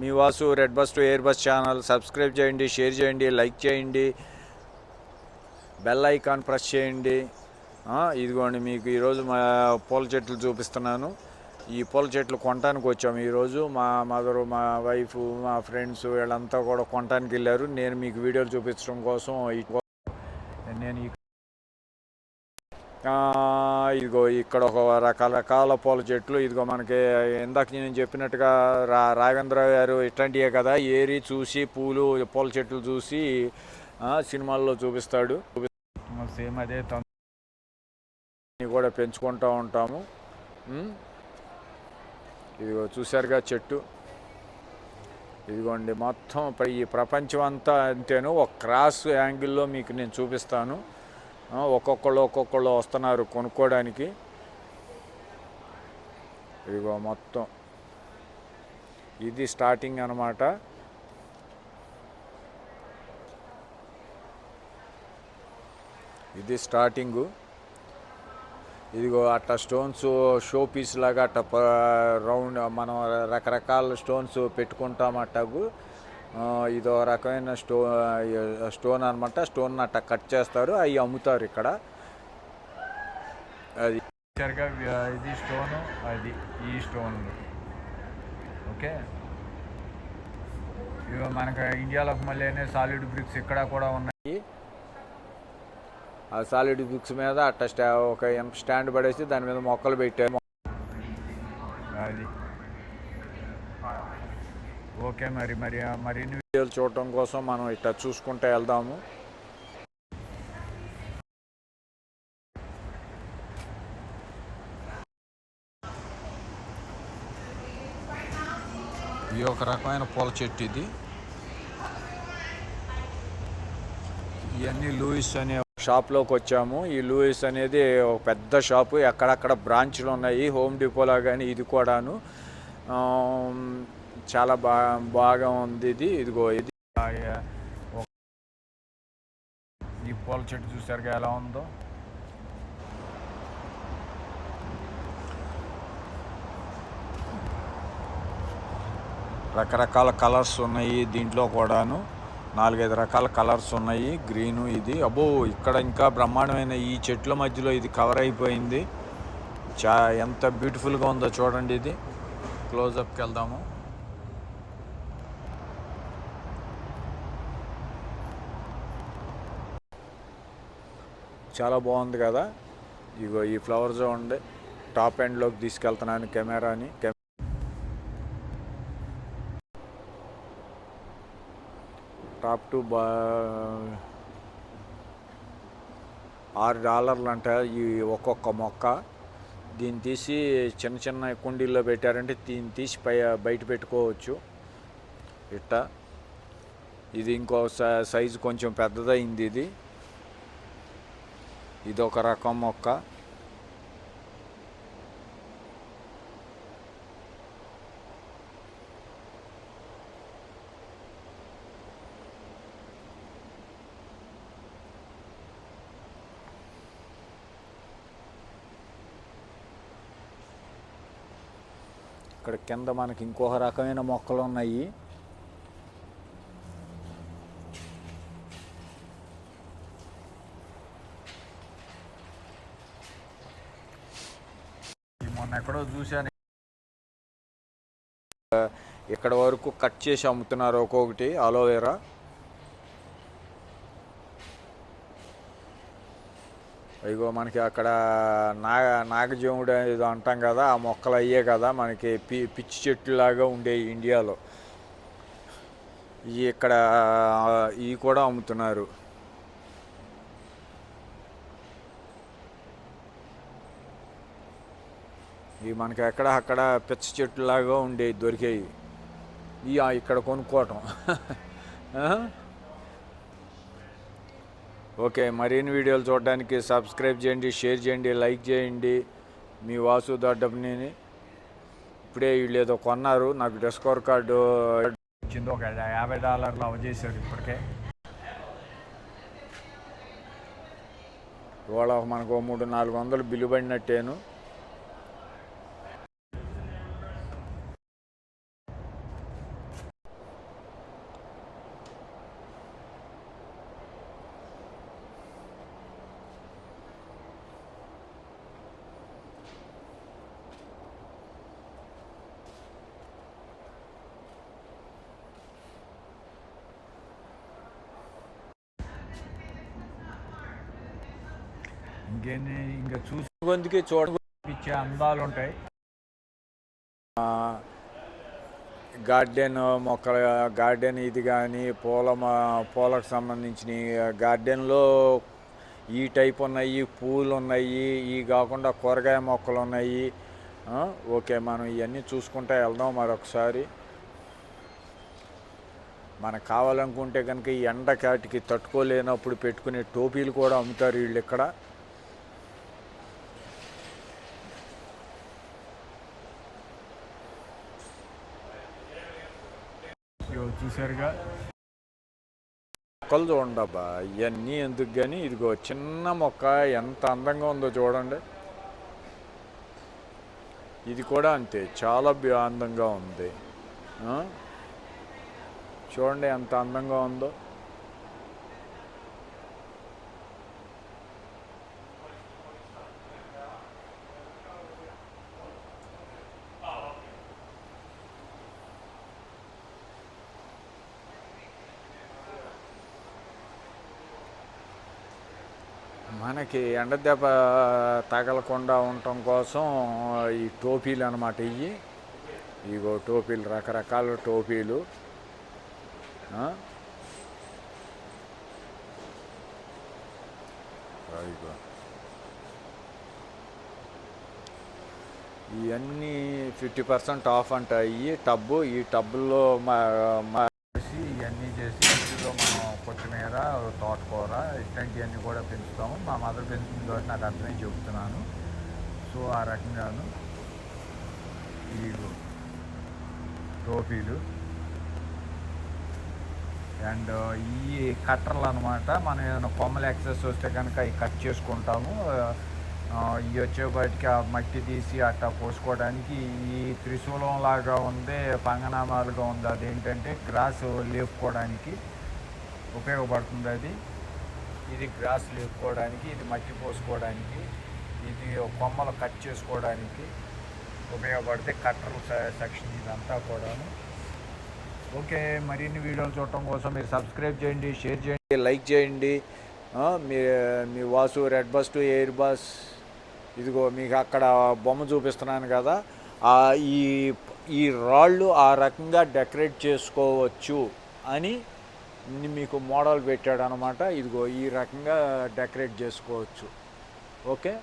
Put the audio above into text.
Me Vasu red bus to air bus channel subscribe చేయండి, share చేయండి, like చేయండి, bell icon press చేయండి. ఇదిగోండి మీకు ఈరోజు మా పూల చెట్లు చూపిస్తున్నాను. ఈ పూల చెట్లు కొనడానికి వచ్చాము ఈరోజు. మా మదరు, మా వైఫ్, మా ఫ్రెండ్స్ వీళ్ళంతా కూడా కొనడానికి వెళ్ళారు. నేను మీకు వీడియోలు చూపించడం కోసం నేను ఇదిగో ఇక్కడ ఒక రకరకాల పూల చెట్లు. ఇదిగో మనకి ఇందాక నేను చెప్పినట్టుగా రాఘవేంద్ర గారు ఇట్లాంటివే కదా ఏరి చూసి పూల చెట్లు చూసి సినిమాల్లో చూపిస్తాడు. సేమ్ అదే కూడా పెంచుకుంటూ ఉంటాము. ఇదిగో చూశారుగా చెట్టు. ఇదిగోండి మొత్తం ఈ ప్రపంచం అంతా అంతేను. ఒక క్రాస్ యాంగిల్లో మీకు నేను చూపిస్తాను. ఒక్కొక్కళ్ళు వస్తున్నారు కొనుక్కోవడానికి. ఇదిగో మొత్తం ఇది స్టార్టింగ్ అన్నమాట. ఇది స్టార్టింగు. ఇదిగో అట్లా స్టోన్స్ షో పీస్ లాగా అట్ట రౌండ్ మనం రకరకాల స్టోన్స్ పెట్టుకుంటాం అట్టగు. ఇదో రకమైన స్టోన్ అనమాట. స్టోన్ అట్ట కట్ చేస్తారు, అవి అమ్ముతారు ఇక్కడ. అది ఇది స్టోను, అది ఈ స్టోన్. ఓకే, ఇవి మనకు ఇండియాలోకి మళ్ళీ సాలిడ్ బ్రిక్స్ ఇక్కడ కూడా ఉన్నాయి. ఆ సాలిడ్ బ్రిక్స్ మీద అట్ట ఒక స్టాండ్ పడేసి దాని మీద మొక్కలు పెట్టాము. అది ఓకే. మరిన్ని వీడియోలు చూడటం కోసం మనం ఇట్లా చూసుకుంటూ వెళ్దాము. ఇది ఒక రకమైన పూల చెట్టు. ఇది ఇవన్నీ లూయిస్ అనే షాప్లోకి వచ్చాము. ఈ లూయిస్ అనేది ఒక పెద్ద షాపు, ఎక్కడక్కడ బ్రాంచ్లు ఉన్నాయి. హోమ్ డిపోలా కానీ ఇది కూడాను చాలా బాగా ఉంది. ఇదిగో ఇది ఈ పూల చెట్టు చూసారుగా ఎలా ఉందో. రకరకాల కలర్స్ ఉన్నాయి దీంట్లో కూడాను. 4-5 రకాల కలర్స్ ఉన్నాయి. గ్రీను ఇది. అబ్బో, ఇక్కడ ఇంకా బ్రహ్మాండమైన ఈ చెట్ల మధ్యలో ఇది కవర్ అయిపోయింది. ఎంత బ్యూటిఫుల్గా ఉందో చూడండి. ఇది క్లోజప్కి వెళ్దాము. చాలా బాగుంది కదా. ఇగో ఈ ఫ్లవర్ చూడండి. టాప్ ఎండ్లోకి తీసుకెళ్తున్నాను కెమెరాని. టాప్ టు $6 అంట ఈ ఒక్కొక్క మొక్క. దీన్ని తీసి చిన్న చిన్న కుండీల్లో పెట్టారంటే దీన్ని తీసి బయట పెట్టుకోవచ్చు ఇట్ట. ఇది ఇంకో సైజు కొంచెం పెద్దదైంది. ఇది ఒక రకం మొక్క. ఇక్కడ కింద మనకి ఇంకొక రకమైన మొక్కలు ఉన్నాయి. మొన్న ఎక్కడో చూశాను, ఇక్కడ వరకు కట్ చేసి అమ్ముతున్నారు ఒక్కొక్కటి అలోవెరా. ఇగో మనకి అక్కడ నాగజీవుడు ఏదో అంటాం కదా, ఆ మొక్కలు అయ్యే కదా మనకి పిచ్చి చెట్టులాగా ఉండేవి ఇండియాలో. ఇక్కడ ఇవి కూడా అమ్ముతున్నారు. ఇవి మనకి అక్కడ పిచ్చి చెట్టులాగా ఉండేవి, దొరికేవి. ఇక్కడ కొనుక్కోవటం. ఓకే, మరిన్ని వీడియోలు చూడడానికి సబ్స్క్రైబ్ చేయండి, షేర్ చేయండి, లైక్ చేయండి. మీ వాసు దొడ్డపనేని. ఇప్పుడే వీళ్ళు ఏదో కొన్నారు, నాకు డిస్కౌంట్ కార్డు వచ్చింది. ఒక $50 అవజేశారు ఇప్పటికే. ఇవాళ మనకు 300-400 బిల్లు పడినట్టేను. దీన్ని ఇంకా చూసి గొంతుకి చూడపిచ్చే అందాలు ఉంటాయి. గార్డెన్ మొక్కల గార్డెన్ ఇది కానీ పూలకు సంబంధించిన గార్డెన్లో ఈ టైప్ ఉన్నాయి, పూలు ఉన్నాయి, ఇవి కాకుండా కూరగాయ మొక్కలు ఉన్నాయి. ఓకే, మనం ఇవన్నీ చూసుకుంటూ వెళ్దాం మరొకసారి. మనకు కావాలనుకుంటే కనుక ఈ ఎండకాటికి తట్టుకోలేనప్పుడు పెట్టుకునే టోపీలు కూడా అమ్ముతారు వీళ్ళు ఇక్కడ. చూసారుగా మొక్కలు చూడండి అబ్బా, ఇవన్నీ ఎందుకు కానీ ఇదిగో చిన్న మొక్క ఎంత అందంగా ఉందో చూడండి. ఇది కూడా అంతే, చాలా అందంగా ఉంది. చూడండి ఎంత అందంగా ఉందో. మనకి ఎండదెబ్బ తగలకుండా ఉండటం కోసం ఈ టోపీలు అన్నమాట. ఇగో టోపీలు, రకరకాల టోపీలు. ఇవన్నీ 50% ఆఫ్ అంటాయి. ఈ టబ్బుల్లో ఇవన్నీ చేసి ఇందులో మనం కొత్తిమీర, తోటకూర ఇట్లాంటివన్నీ కూడా పెంచుతాము. మా మదర్ పెంచుతుంది కాబట్టి నాకు అర్థమే చెబుతున్నాను. సో ఆ రకంగాను ఈ టోపీలు అండ్ ఈ కట్టర్లు అనమాట. మనం ఏదైనా కొమ్మలు ఎక్సెస్ వస్తే కనుక అవి కట్ చేసుకుంటాము. ఇవి వచ్చేపాటికి ఆ మట్టి తీసి అట్టా పోసుకోవడానికి. ఈ త్రిశూలం లాగా ఉంది, పంగనామాలుగా ఉంది, అదేంటంటే గ్రాస్ లేపుకోవడానికి ఉపయోగపడుతుంది. ఇది గ్రాస్ లేపుకోవడానికి, ఇది మట్టి పోసుకోవడానికి, ఇది కొమ్మలు కట్ చేసుకోవడానికి ఉపయోగపడితే కట్టర్ సెక్షన్ ఇదంతా కూడాను. ఓకే, మరిన్ని వీడియోలు చూడటం కోసం మీరు సబ్స్క్రైబ్ చేయండి, షేర్ చేయండి, లైక్ చేయండి. మీ Vasu red bus to air bus. ఇదిగో మీకు అక్కడ బొమ్మ చూపిస్తున్నాను కదా, ఈ రాళ్ళు ఆ రకంగా డెకరేట్ చేసుకోవచ్చు అని మీకు మోడల్ పెట్టాడు అనమాట. ఇదిగో ఈ రకంగా డెకరేట్ చేసుకోవచ్చు. ఓకే.